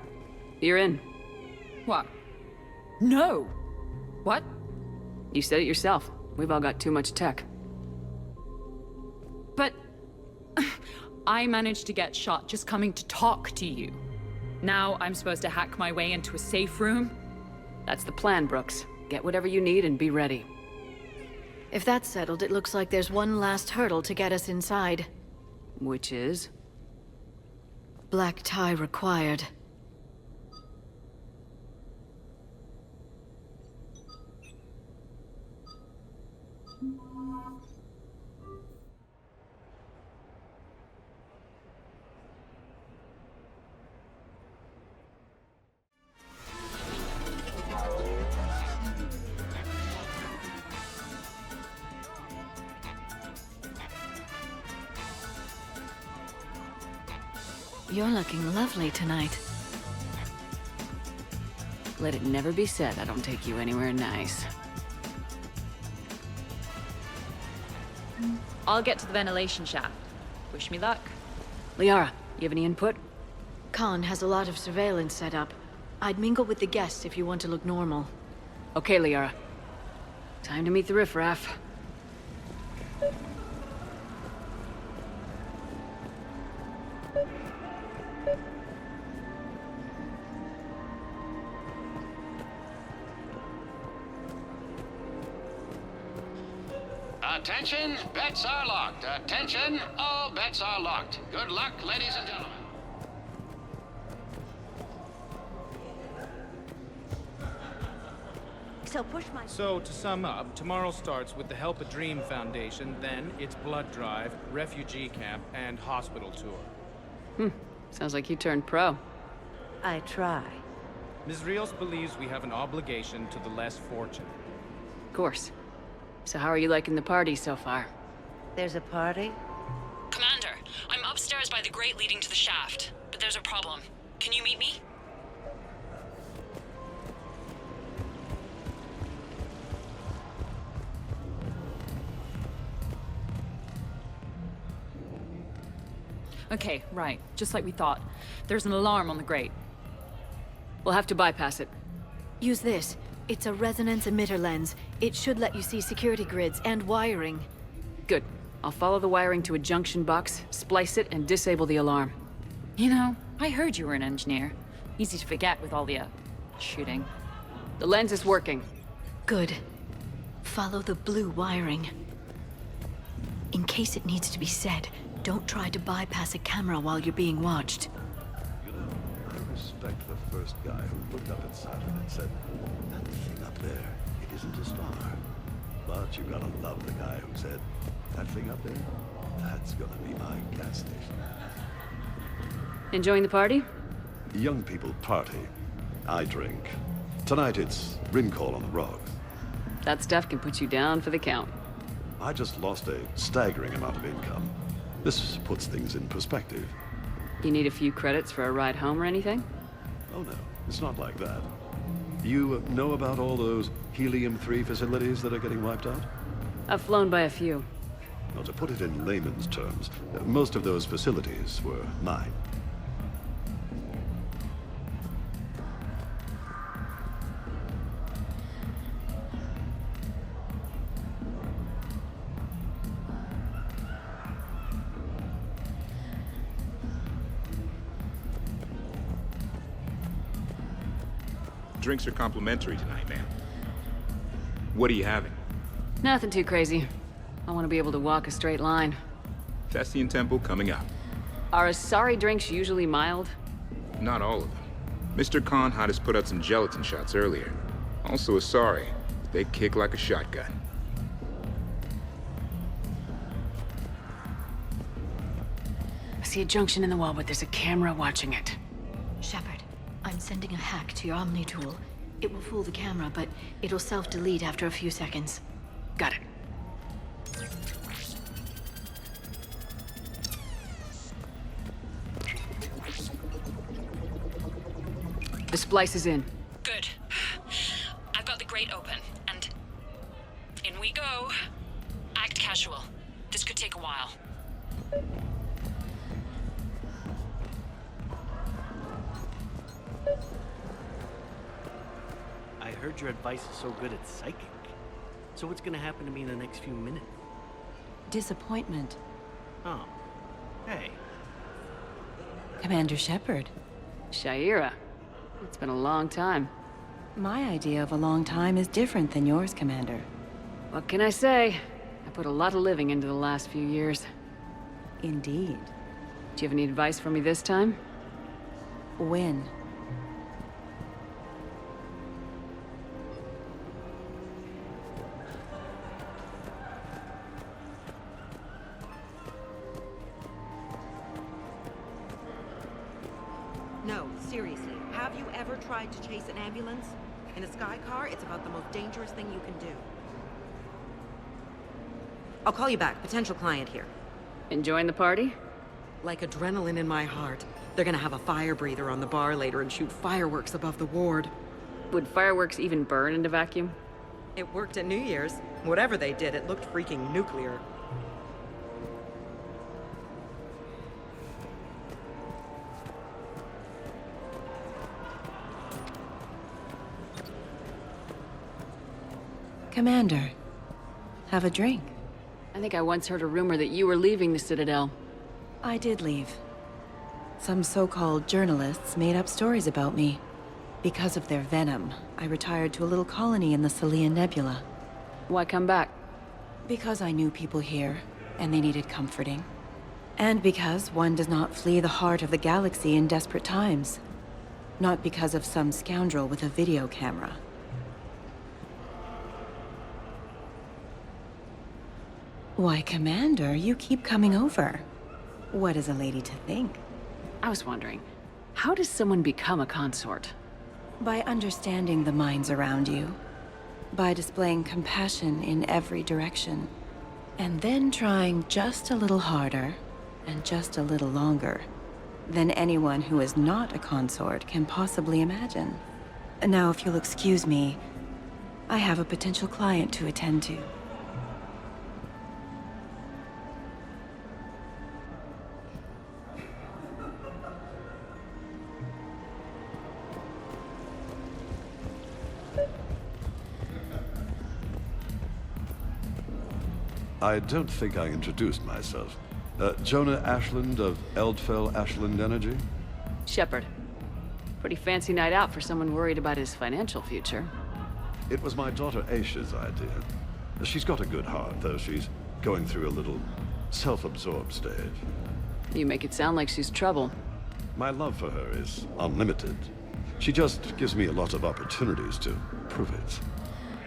you're in. What? No! What? You said it yourself. We've all got too much tech. But... I managed to get shot just coming to talk to you. Now I'm supposed to hack my way into a safe room? That's the plan, Brooks. Get whatever you need and be ready. If that's settled, it looks like there's one last hurdle to get us inside. Which is? Black tie required. You're looking lovely tonight. Let it never be said I don't take you anywhere nice. I'll get to the ventilation shaft. Wish me luck. Liara, you have any input? Khan has a lot of surveillance set up. I'd mingle with the guests if you want to look normal. Okay, Liara. Time to meet the riffraff. Attention, bets are locked. Attention, all bets are locked. Good luck, ladies and gentlemen. So, to sum up, tomorrow starts with the Help a Dream Foundation, then it's blood drive, refugee camp, and hospital tour. Sounds like you turned pro. I try. Ms. Rios believes we have an obligation to the less fortunate. Of course. So how are you liking the party so far? There's a party? Commander, I'm upstairs by the grate leading to the shaft, but there's a problem. Can you meet me? Okay, right. Just like we thought. There's an alarm on the grate. We'll have to bypass it. Use this. It's a resonance emitter lens. It should let you see security grids and wiring. Good. I'll follow the wiring to a junction box, splice it, and disable the alarm. You know, I heard you were an engineer. Easy to forget with all the, shooting. The lens is working. Good. Follow the blue wiring. In case it needs to be said, don't try to bypass a camera while you're being watched. You know, I respect the first guy who looked up at Saturn and said, "That thing up there, it isn't a star." But you gotta love the guy who said, "That thing up there, that's gonna be my gas station." Enjoying the party? Young people party. I drink. Tonight it's ring call on the rocks. That stuff can put you down for the count. I just lost a staggering amount of income. This puts things in perspective. You need a few credits for a ride home or anything? Oh no, it's not like that. You know about all those helium-3 facilities that are getting wiped out? I've flown by a few. Now, to put it in layman's terms, most of those facilities were mine. Drinks are complimentary tonight, man. What are you having? Nothing too crazy. I want to be able to walk a straight line. Thessian Temple coming up. Are Asari drinks usually mild? Not all of them. Mr. Khan had us put out some gelatin shots earlier. Also Asari. They kick like a shotgun. I see a junction in the wall, but there's a camera watching it. Shepard, I'm sending a hack to your Omni tool. It will fool the camera, but it'll self-delete after a few seconds. Got it. The splice is in. Good. I've got the grate open, and in we go. Act casual. This could take a while. I heard your advice is so good at psychic. So what's gonna happen to me in the next few minutes? Disappointment. Oh. Hey. Commander Shepard. Shaira. It's been a long time. My idea of a long time is different than yours, Commander. What can I say? I put a lot of living into the last few years. Indeed. Do you have any advice for me this time? When? No, seriously. Have you ever tried to chase an ambulance? In a sky car, it's about the most dangerous thing you can do. I'll call you back. Potential client here. Enjoying the party? Like adrenaline in my heart. They're gonna have a fire breather on the bar later and shoot fireworks above the ward. Would fireworks even burn in a vacuum? It worked at New Year's. Whatever they did, it looked freaking nuclear. Commander, have a drink. I think I once heard a rumor that you were leaving the Citadel. I did leave. Some so-called journalists made up stories about me. Because of their venom, I retired to a little colony in the Salian Nebula. Why come back? Because I knew people here, and they needed comforting. And because one does not flee the heart of the galaxy in desperate times. Not because of some scoundrel with a video camera. Why, Commander, you keep coming over. What is a lady to think? I was wondering, how does someone become a consort? By understanding the minds around you. By displaying compassion in every direction. And then trying just a little harder, and just a little longer, than anyone who is not a consort can possibly imagine. Now, if you'll excuse me, I have a potential client to attend to. I don't think I introduced myself. Jonah Ashland of Eldfell Ashland Energy? Shepard. Pretty fancy night out for someone worried about his financial future. It was my daughter Aisha's idea. She's got a good heart, though she's going through a little self-absorbed stage. You make it sound like she's trouble. My love for her is unlimited. She just gives me a lot of opportunities to prove it.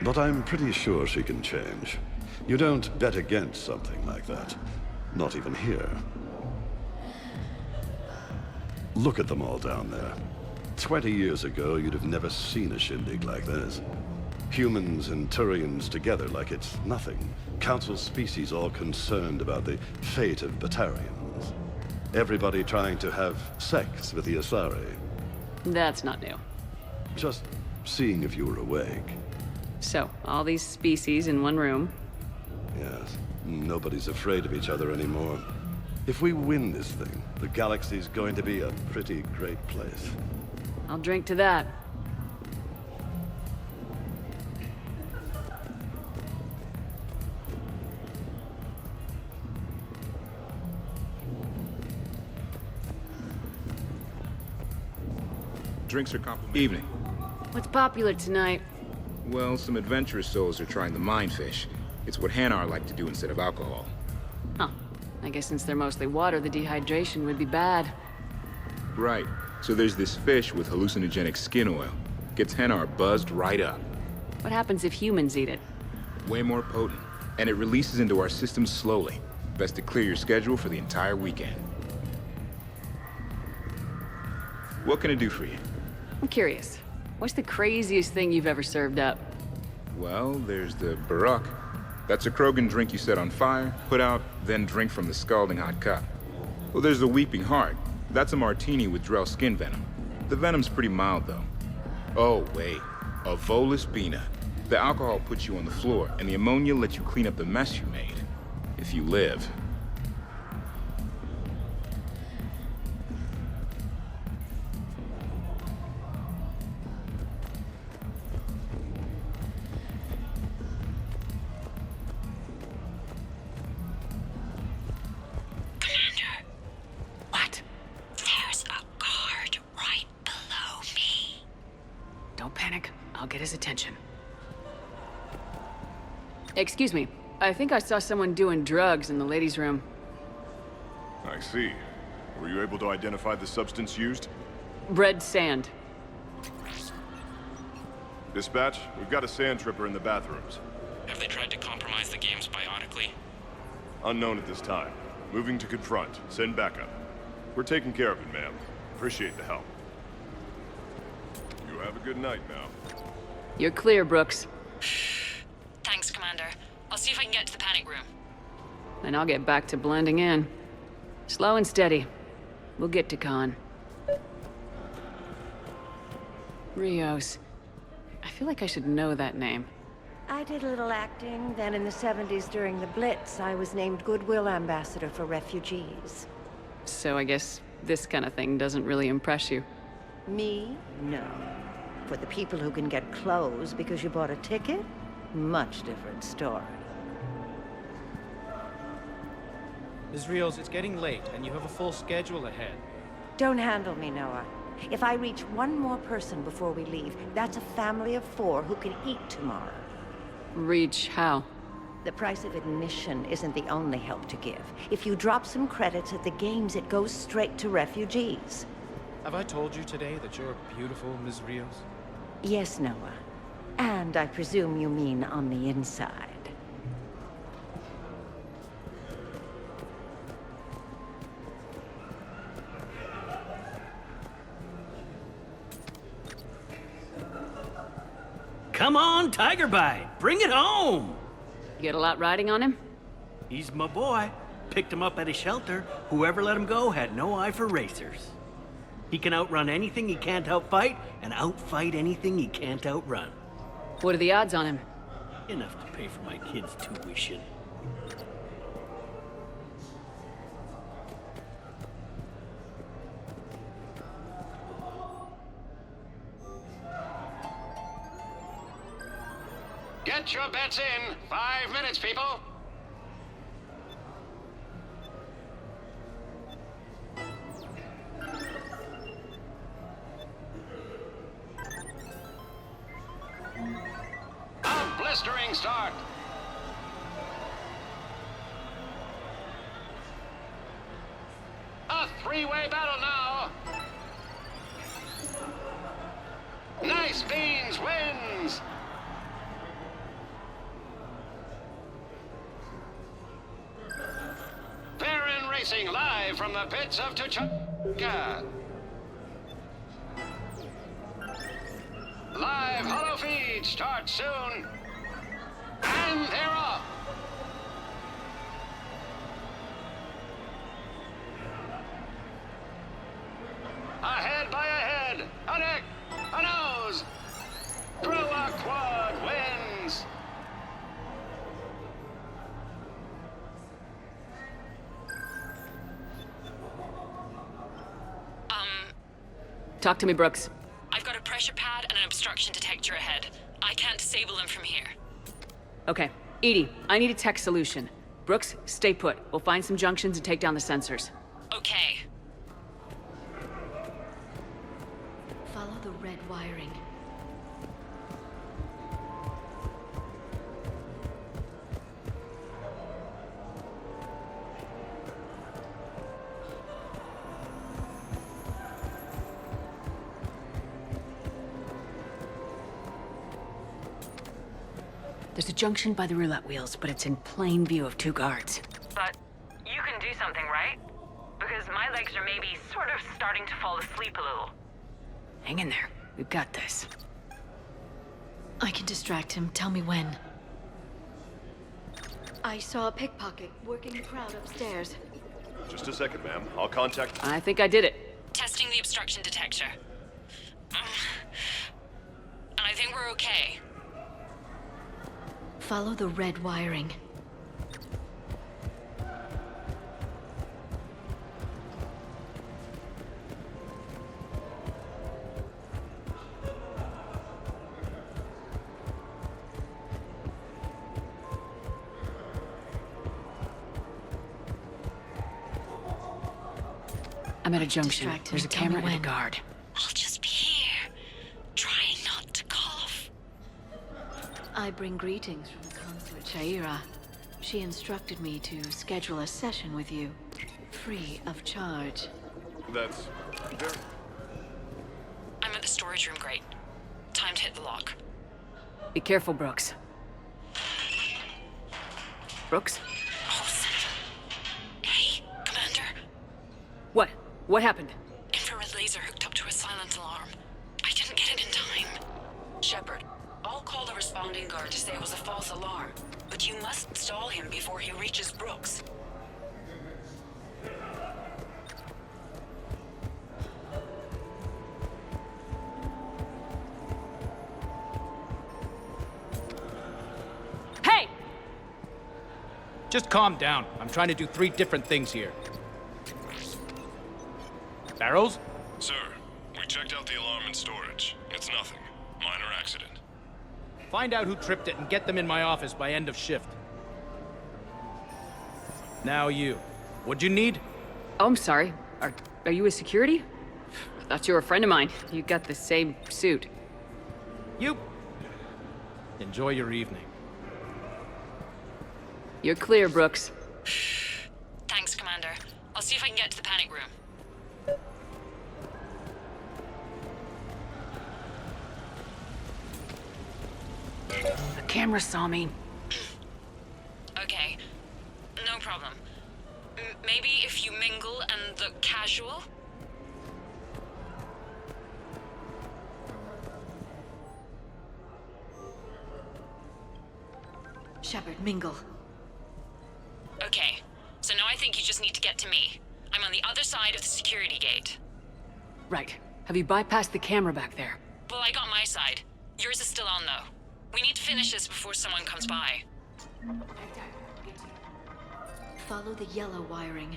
But I'm pretty sure she can change. You don't bet against something like that. Not even here. Look at them all down there. 20 years ago, you'd have never seen a shindig like this. Humans and Turians together like it's nothing. Council species all concerned about the fate of Batarians. Everybody trying to have sex with the Asari. That's not new. Just seeing if you were awake. So, all these species in one room. Yes. Nobody's afraid of each other anymore. If we win this thing, the galaxy's going to be a pretty great place. I'll drink to that. Drinks are complimentary. Evening. What's popular tonight? Well, some adventurous souls are trying the mindfish. It's what Hanar like to do instead of alcohol. Huh. I guess since they're mostly water, the dehydration would be bad. Right. So there's this fish with hallucinogenic skin oil. Gets Hanar buzzed right up. What happens if humans eat it? Way more potent. And it releases into our system slowly. Best to clear your schedule for the entire weekend. What can I do for you? I'm curious. What's the craziest thing you've ever served up? Well, there's the Barak. That's a Krogan drink you set on fire, put out, then drink from the scalding hot cup. Well, there's the Weeping Heart. That's a martini with Drell skin venom. The venom's pretty mild, though. Oh, wait. A Volus Bina. The alcohol puts you on the floor, and the ammonia lets you clean up the mess you made. If you live. Excuse me. I think I saw someone doing drugs in the ladies' room. I see. Were you able to identify the substance used? Red sand. Dispatch, we've got a sand tripper in the bathrooms. Have they tried to compromise the games bionically? Unknown at this time. Moving to confront. Send backup. We're taking care of it, ma'am. Appreciate the help. You have a good night now. You're clear, Brooks. Thanks, Commander. I'll see if I can get to the panic room. And I'll get back to blending in. Slow and steady. We'll get to Khan. Rios. I feel like I should know that name. I did a little acting. Then in the 70s during the Blitz, I was named Goodwill Ambassador for Refugees. So I guess this kind of thing doesn't really impress you. Me? No. For the people who can get clothes because you bought a ticket? Much different story. Ms. Rios, it's getting late, and you have a full schedule ahead. Don't handle me, Noah. If I reach one more person before we leave, that's a family of 4 who can eat tomorrow. Reach how? The price of admission isn't the only help to give. If you drop some credits at the games, it goes straight to refugees. Have I told you today that you're beautiful, Ms. Rios? Yes, Noah. And I presume you mean on the inside. Come on, Tiger Bite! Bring it home! You get a lot riding on him? He's my boy. Picked him up at a shelter. Whoever let him go had no eye for racers. He can outrun anything he can't outfight, and outfight anything he can't outrun. What are the odds on him? Enough to pay for my kids' tuition. Get your bets in. 5 minutes, people. A blistering start. A three-way battle now. Nice Beans wins. Baron Racing live from the pits of Tuchanka. Live hollow feed starts soon. And they're off. A head by a head, a neck, a nose. Through a quad wins. Talk to me, Brooks. I've got a pressure pad and an obstruction detector ahead. I can't disable them from here. Okay. Edie, I need a tech solution. Brooks, stay put. We'll find some junctions and take down the sensors. Okay. Follow the red wiring. There's a junction by the roulette wheels, but it's in plain view of 2 guards. But you can do something, right? Because my legs are maybe sort of starting to fall asleep a little. Hang in there. We've got this. I can distract him. Tell me when. I saw a pickpocket working the crowd upstairs. Just a second, ma'am. I'll contact... I think I did it. Testing the obstruction detector. And I think we're okay. Follow the red wiring. I'm at a junction. Distract him. There's a Tell me camera and a when. guard. I'll just be here, trying not to cough. I bring greetings from Consort Shaira. She instructed me to schedule a session with you, free of charge. That's... very... I'm at the storage room grate. Time to hit the lock. Be careful, Brooks. Brooks? Oh, son of a... Hey, Commander. What? What happened? Infrared laser hooked up to a silent alarm. I didn't get it in time. Shepard, I'll call the responding guard to say it was a false alarm, but you must stall him before he reaches Brooks. Hey! Just calm down. I'm trying to do 3 different things here. Barrows? Sir, we checked out the alarm in storage. It's nothing. Minor accident. Find out who tripped it and get them in my office by end of shift. Now you. What'd you need? Oh, I'm sorry. Are you a security? I thought you were a friend of mine. You got the same suit. You... Enjoy your evening. You're clear, Brooks. Thanks, Commander. I'll see if I can get to the panic room. The camera saw me. Okay. No problem. Maybe if you mingle and look casual? Shepard, mingle. Okay. So now I think you just need to get to me. I'm on the other side of the security gate. Right. Have you bypassed the camera back there? Well, I got my side. Yours is still on, though. We need to finish this before someone comes by. Follow the yellow wiring.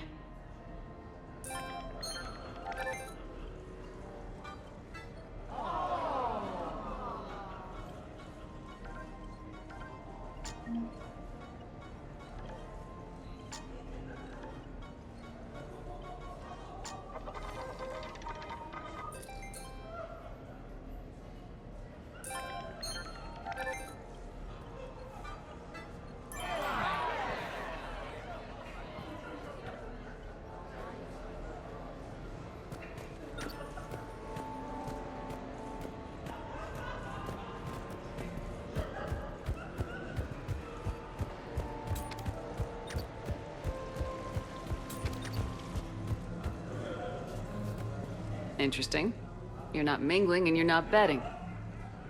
Interesting. You're not mingling and you're not betting.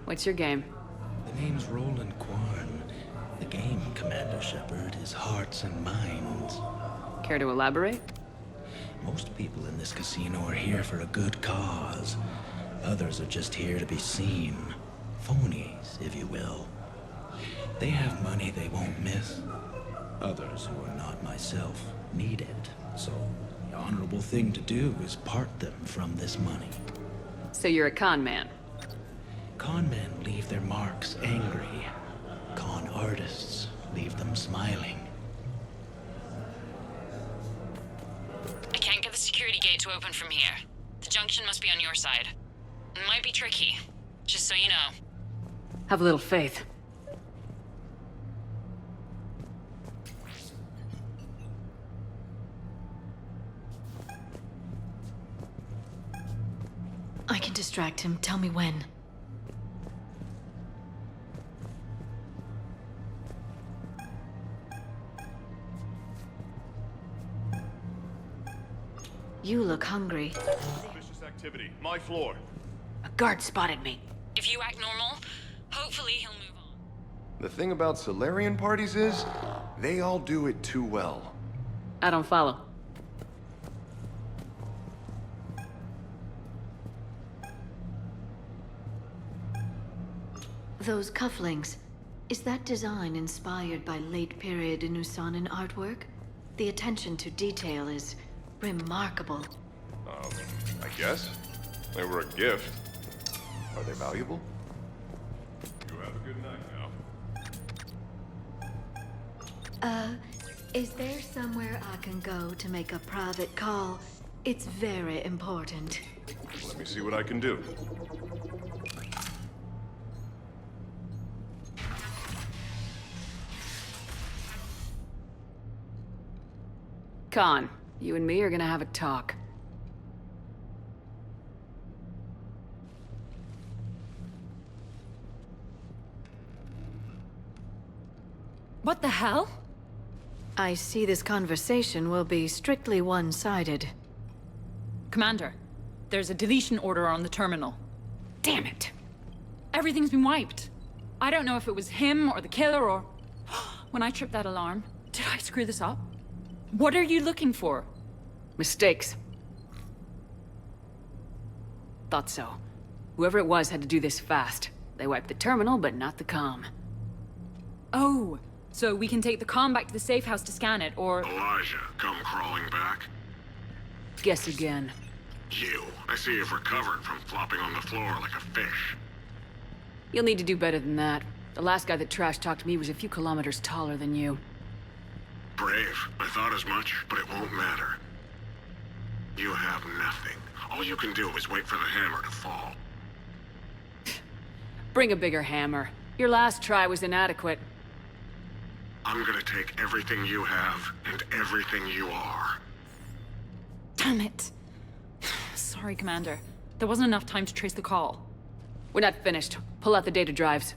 What's your game? The name's Roland Quarn. The game, Commander Shepard, is hearts and minds. Care to elaborate? Most people in this casino are here for a good cause. Others are just here to be seen. Phonies, if you will. They have money they won't miss. Others, who are not myself, need it. So, the honorable thing to do is part them from this money. So you're a con man? Con men leave their marks angry. Con artists leave them smiling. I can't get the security gate to open from here. The junction must be on your side. It might be tricky, just so you know. Have a little faith. I can distract him. Tell me when. You look hungry. Suspicious activity. My floor. A guard spotted me. If you act normal, hopefully he'll move on. The thing about Solarian parties is, they all do it too well. I don't follow. Those cufflinks, is that design inspired by late-period Inusanan artwork? The attention to detail is remarkable. I guess. They were a gift. Are they valuable? You have a good night now. Is there somewhere I can go to make a private call? It's very important. Let me see what I can do. Con, you and me are gonna have a talk. What the hell? I see this conversation will be strictly one-sided. Commander, there's a deletion order on the terminal. Damn it! Everything's been wiped. I don't know if it was him or the killer or... When I tripped that alarm, did I screw this up? What are you looking for? Mistakes. Thought so. Whoever it was had to do this fast. They wiped the terminal, but not the comm. Oh, so we can take the comm back to the safe house to scan it, or... Elijah, come crawling back. Guess again. You. I see you've recovered from flopping on the floor like a fish. You'll need to do better than that. The last guy that trash-talked me was a few kilometers taller than you. Brave. I thought as much, but it won't matter. You have nothing. All you can do is wait for the hammer to fall. Bring a bigger hammer. Your last try was inadequate. I'm gonna take everything you have and everything you are. Damn it. Sorry, Commander. There wasn't enough time to trace the call. We're not finished. Pull out the data drives.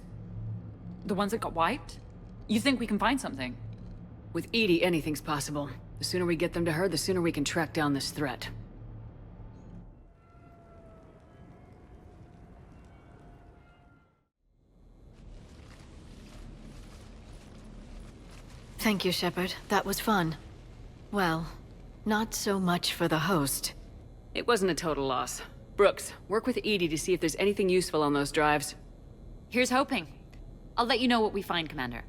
The ones that got wiped? You think we can find something? With EDI, anything's possible. The sooner we get them to her, the sooner we can track down this threat. Thank you, Shepard. That was fun. Well, not so much for the host. It wasn't a total loss. Brooks, work with EDI to see if there's anything useful on those drives. Here's hoping. I'll let you know what we find, Commander.